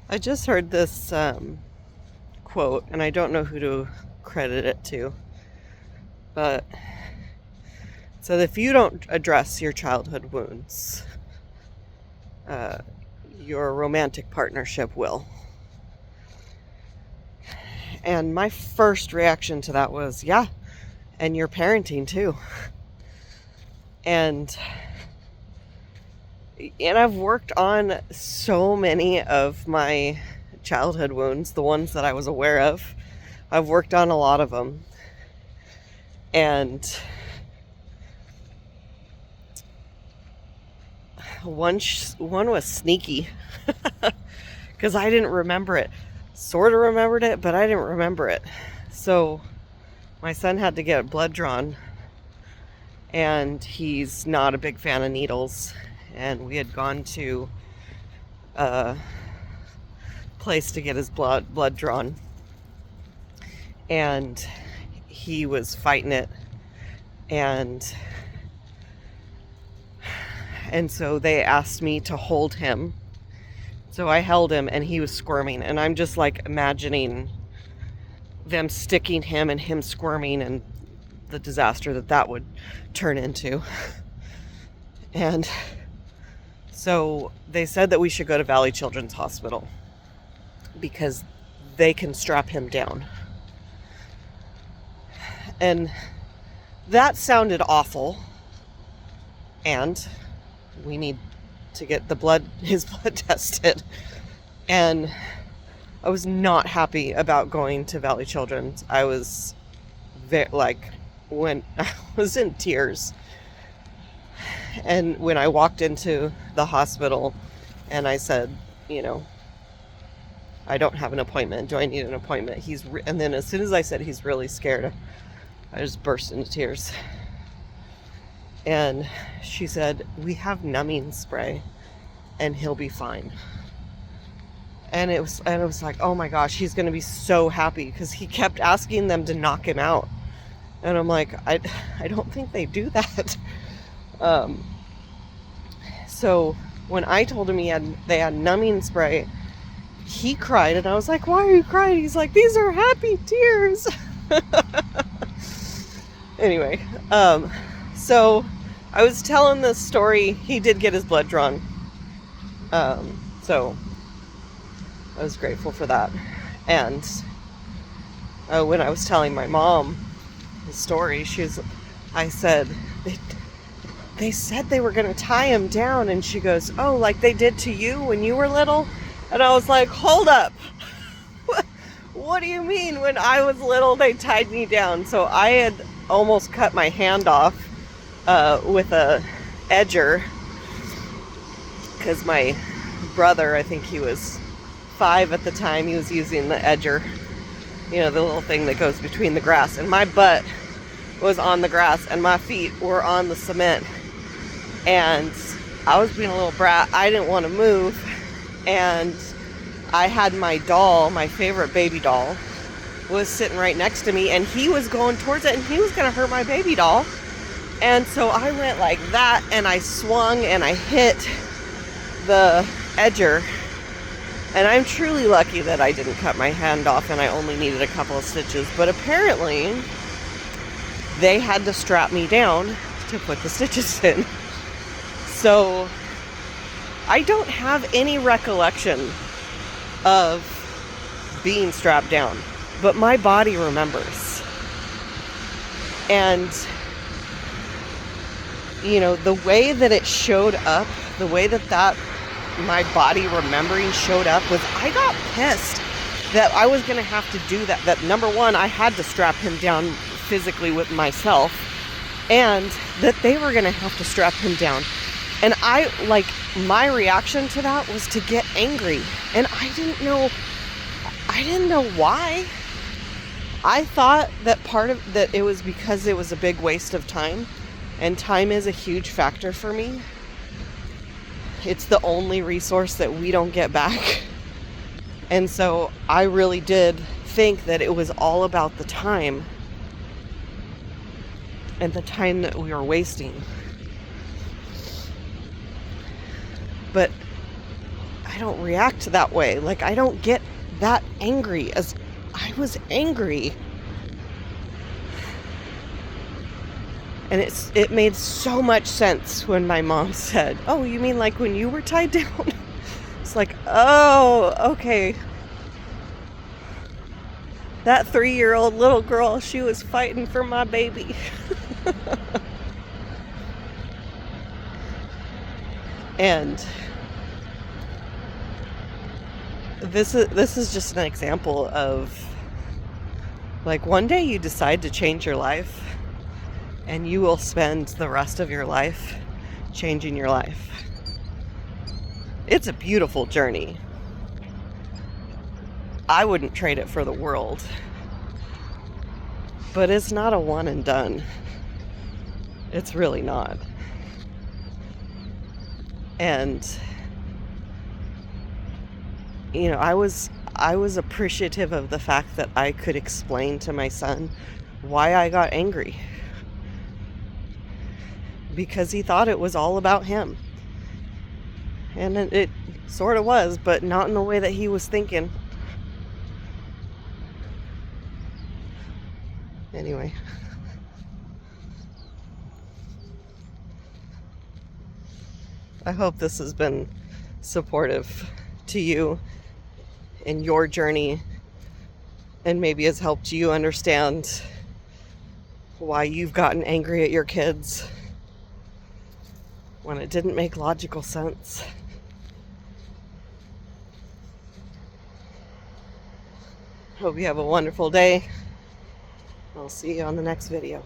I just heard this quote, and I don't know who to credit it to, but it said if you don't address your childhood wounds, uh, your romantic partnership will. And my first reaction to that was, yeah, and your parenting too. And I've worked on so many of my childhood wounds, the ones that I was aware of. I've worked on a lot of them. And one was sneaky because I didn't remember it. Sort of remembered it, but I didn't remember it. So my son had to get blood drawn, and he's not a big fan of needles. And we had gone to a place to get his blood drawn, and he was fighting it, and so they asked me to hold him. So I held him, and he was squirming, and I'm just like imagining them sticking him and him squirming and the disaster that would turn into. And so they said that we should go to Valley Children's Hospital because they can strap him down. And that sounded awful. And we need to get his blood tested. And I was not happy about going to Valley Children's. I was when I was in tears. And when I walked into the hospital and I said, I don't have an appointment. Do I need an appointment? And then as soon as I said he's really scared, I just burst into tears. And she said, we have numbing spray and he'll be fine. And it was like, oh my gosh, he's going to be so happy because he kept asking them to knock him out. And I'm like, I don't think they do that. So when I told him they had numbing spray, he cried, and I was like, why are you crying? He's like, these are happy tears. Anyway, so I was telling this story. He did get his blood drawn. So I was grateful for that. And when I was telling my mom the story, I said, they said they were going to tie him down. And she goes, oh, like they did to you when you were little? And I was like, hold up. What do you mean when I was little they tied me down? So I had almost cut my hand off with a edger because my brother, I think he was 5 at the time, he was using the edger, the little thing that goes between the grass, and my butt was on the grass and my feet were on the cement, and I was being a little brat. I didn't want to move, and I had my doll, my favorite baby doll, was sitting right next to me, and he was going towards it, and he was going to hurt my baby doll. And so I went like that, and I swung, and I hit the edger. And I'm truly lucky that I didn't cut my hand off, and I only needed a couple of stitches. But apparently, they had to strap me down to put the stitches in. So I don't have any recollection of being strapped down, but my body remembers. And the way that it showed up, the way that my body remembering showed up was I got pissed that I was going to have to do that. That number one, I had to strap him down physically with myself, and that they were going to have to strap him down. And my reaction to that was to get angry. And I didn't know why. I thought that it was because it was a big waste of time. And time is a huge factor for me. It's the only resource that we don't get back. And so I really did think that it was all about the time. And the time that we were wasting. But I don't react that way. Like, I don't get that angry as I was angry. And it made so much sense when my mom said, "Oh, you mean like when you were tied down?" It's like, oh, okay. That 3-year-old little girl, she was fighting for my baby. And this is just an example of, like, one day you decide to change your life and you will spend the rest of your life changing your life. It's a beautiful journey. I wouldn't trade it for the world. But it's not a one and done. It's really not. And you know, I was appreciative of the fact that I could explain to my son why I got angry. Because he thought it was all about him. And it sort of was, but not in the way that he was thinking. Anyway. I hope this has been supportive to you in your journey and maybe has helped you understand why you've gotten angry at your kids when it didn't make logical sense. Hope you have a wonderful day. I'll see you on the next video.